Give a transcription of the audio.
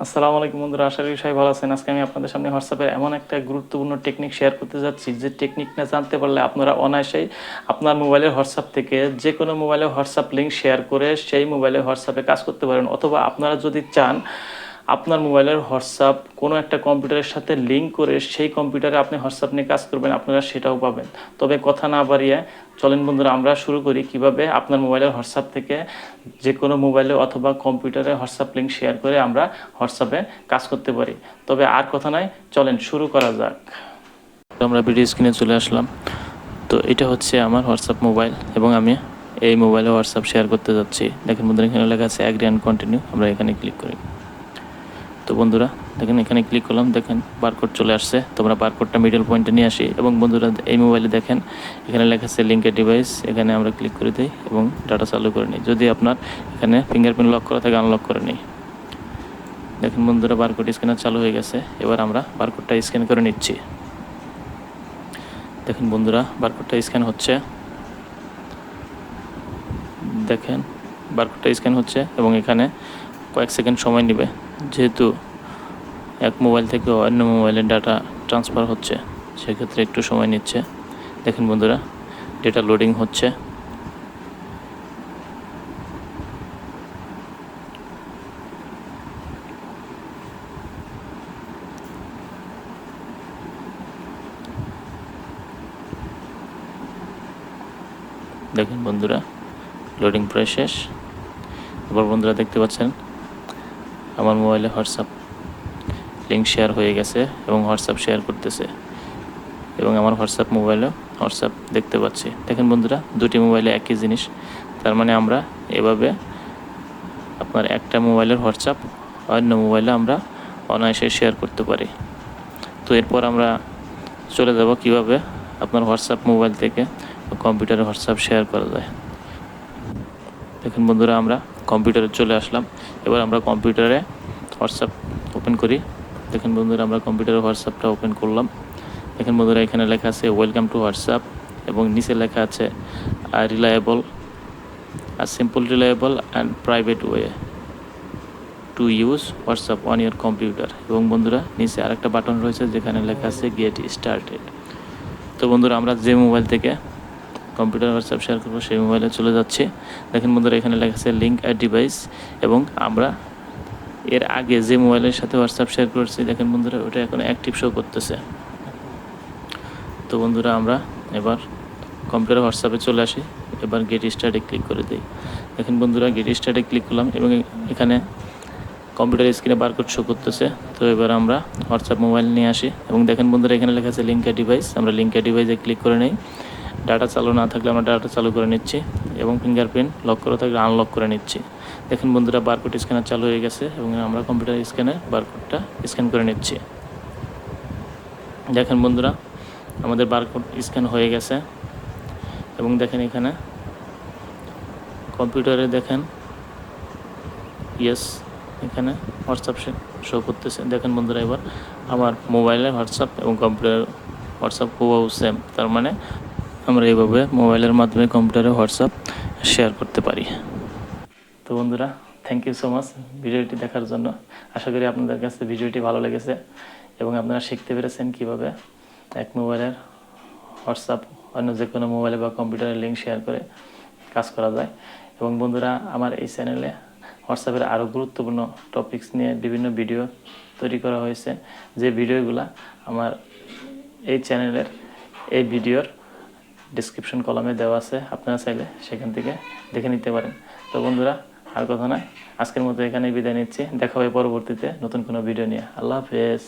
আসসালামু আলাইকুম বন্ধুরা, আশা করি সবাই ভালো আছেন। আজকে আমি আপনাদের সামনে হোয়াটসঅ্যাপের এমন একটা গুরুত্বপূর্ণ টেকনিক শেয়ার করতে যাচ্ছি, যে টেকনিকটা জানতে পারলে আপনারা অনায়াসেই আপনার মোবাইলের হোয়াটসঅ্যাপ থেকে যে কোনো মোবাইলে হোয়াটসঅ্যাপ লিঙ্ক শেয়ার করে সেই মোবাইলে হোয়াটসঅ্যাপে কাজ করতে পারেন। অথবা আপনারা যদি চান আপনার মোবাইলের হোয়াটসঅ্যাপ কোনো একটা কম্পিউটারের সাথে লিঙ্ক করে সেই কম্পিউটারে আপনি হোয়াটসঅ্যাপ নিয়ে কাজ করবেন, আপনারা সেটাও পাবেন। তবে কথা না বাড়িয়ে চলেন বন্ধুরা, আমরা শুরু করি কিভাবে আপনার মোবাইলের হোয়াটসঅ্যাপ থেকে যে কোনো মোবাইলে অথবা কম্পিউটারে হোয়াটসঅ্যাপ লিঙ্ক শেয়ার করে আমরা হোয়াটসঅ্যাপে কাজ করতে পারি। তবে আর কথা নয়, চলেন শুরু করা যাক। আমরা ভিডিও স্ক্রিনে চলে আসলাম। তো এটা হচ্ছে আমার হোয়াটসঅ্যাপ মোবাইল এবং আমি এই মোবাইলে হোয়াটসঅ্যাপ শেয়ার করতে যাচ্ছি। দেখেন বন্ধুরা, এখানে লেখা আছে অ্যাগ্রি অ্যান্ড কন্টিনিউ। আমরা এখানে ক্লিক করি। তো বন্ধুরা দেখেন, এখানে ক্লিক করলাম, দেখেন বারকোড চলে আসছে। তো আমরা বারকোডটা মিডল পয়েন্টে নিয়ে আসি এবং বন্ধুরা এই মোবাইলে দেখেন এখানে লেখা আছে লিঙ্কের ডিভাইস। এখানে আমরা ক্লিক করে দিই এবং ডাটা চালু করে নিই। যদি আপনার এখানে ফিঙ্গারপ্রিন্ট লক করা থাকে, আনলক করে নিই। দেখেন বন্ধুরা, বারকোড স্ক্যানার চালু হয়ে গেছে। এবার আমরা বারকোডটা স্ক্যান করে নিচ্ছি। দেখেন বন্ধুরা, বারকোডটা স্ক্যান হচ্ছে। দেখেন বারকোডটা স্ক্যান হচ্ছে এবং এখানে কয়েক সেকেন্ড সময় নেবে, যেহেতু এক মোবাইল থেকে অন্য মোবাইলে ডাটা ট্রান্সফার হচ্ছে, সেক্ষেত্রে একটু সময় নিচ্ছে। দেখেন বন্ধুরা, ডেটা লোডিং হচ্ছে। দেখেন বন্ধুরা, লোডিং প্রায় শেষ। এবার বন্ধুরা দেখতে পাচ্ছেন আমার মোবাইলে হোয়াটসঅ্যাপ লিঙ্ক শেয়ার হয়ে গেছে এবং হোয়াটসঅ্যাপ শেয়ার করতেছে এবং আমার হোয়াটসঅ্যাপ মোবাইলেও হোয়াটসঅ্যাপ দেখতে পাচ্ছি। দেখেন বন্ধুরা, দুটি মোবাইলে একই জিনিস। তার মানে আমরা এভাবে আপনার একটা মোবাইলের হোয়াটসঅ্যাপ অন্য মোবাইলে আমরা অনায়াসে শেয়ার করতে পারি। তো এরপর আমরা চলে যাব কিভাবে আপনার হোয়াটসঅ্যাপ মোবাইল থেকে কম্পিউটারে হোয়াটসঅ্যাপ শেয়ার করা যায়। দেখুন বন্ধুরা, আমরা কম্পিউটারে চলে আসলাম। এবার আমরা কম্পিউটারে হোয়াটসঅ্যাপ ওপেন করি। দেখুন বন্ধুরা, আমরা কম্পিউটারে হোয়াটসঅ্যাপটা ওপেন করলাম। দেখুন বন্ধুরা, এখানে লেখা আছে ওয়েলকাম টু হোয়াটসঅ্যাপ এবং নিচে লেখা আছে reliable, simple, reliable and private way to use WhatsApp on your computer. এবং বন্ধুরা নিচে আরেকটা বাটন রয়েছে যেখানে লেখা আছে গেট স্টার্টেড। তো বন্ধুরা, আমরা যে মোবাইল থেকে কম্পিউটার হোয়াটসঅ্যাপ শেয়ার করবো সেই মোবাইলে চলে যাচ্ছি। দেখেন বন্ধুরা, এখানে লেখা আছে লিঙ্ক অ্যাড ডিভাইস এবং আমরা এর আগে যে মোবাইলের সাথে হোয়াটসঅ্যাপ শেয়ার করছি, দেখেন বন্ধুরা, ওটা এখন অ্যাক্টিভ শো করতেছে। তো বন্ধুরা, আমরা এবার কম্পিউটার হোয়াটসঅ্যাপে চলে আসি। এবার গেট স্টার্টে ক্লিক করে দিই। দেখেন বন্ধুরা, গেট স্টার্টে ক্লিক করলাম এবং এখানে কম্পিউটার স্ক্রিনে বারকোড শো করতেছে। তো এবার আমরা হোয়াটসঅ্যাপ মোবাইল নিয়ে আসি এবং দেখেন বন্ধুরা, এখানে লেখা আছে লিঙ্ক অ্যাড ডিভাইস। আমরা লিঙ্ক অ্যাড ডিভাইসে ক্লিক করে নিই। ডাটা চালু না থাকলে আমরা ডাটা চালু করে নিচ্ছি এবং ফিঙ্গারপ্রিন্ট লক করা থাকলে আনলক করে নিচ্ছি। দেখেন বন্ধুরা, বারকোড স্ক্যানার চালু হয়ে গেছে এবং আমরা কম্পিউটার স্ক্যানে বারকোডটা স্ক্যান করে নিচ্ছি। দেখেন বন্ধুরা, আমাদের বারকোড স্ক্যান হয়ে গেছে এবং দেখেন এখানে কম্পিউটারে দেখেন ইয়েস, এখানে হোয়াটসঅ্যাপ শো করতেছে। দেখেন বন্ধুরা, এবার আমার মোবাইলে হোয়াটসঅ্যাপ এবং কম্পিউটার হোয়াটসঅ্যাপ হুবহু সেম। তার মানে আমরা এইভাবে মোবাইলের মাধ্যমে কম্পিউটারে হোয়াটসঅ্যাপ শেয়ার করতে পারি। তো বন্ধুরা, থ্যাংক ইউ সো মাচ ভিডিওটি দেখার জন্য। আশা করি আপনাদের কাছে ভিডিওটি ভালো লেগেছে এবং আপনারা শিখতে পেরেছেন কীভাবে এক মোবাইলের হোয়াটসঅ্যাপ অন্য যে কোনো মোবাইলে বা কম্পিউটারে লিঙ্ক শেয়ার করে কাজ করা যায়। এবং বন্ধুরা, আমার এই চ্যানেলে হোয়াটসঅ্যাপের আরও গুরুত্বপূর্ণ টপিকস নিয়ে বিভিন্ন ভিডিও তৈরি করা হয়েছে, যে ভিডিওগুলো আমার এই চ্যানেলের এই ভিডিওর ডিসক্রিপশন কলামে দেওয়া আছে। আপনারা চাইলে সেখান থেকে দেখে নিতে পারেন। তো বন্ধুরা, আর কথা নয়, আজকের মতো এখানেই বিদায় নিচ্ছি। দেখা হবে পরবর্তীতে নতুন কোনো ভিডিও নিয়ে। আল্লাহ হাফেজ।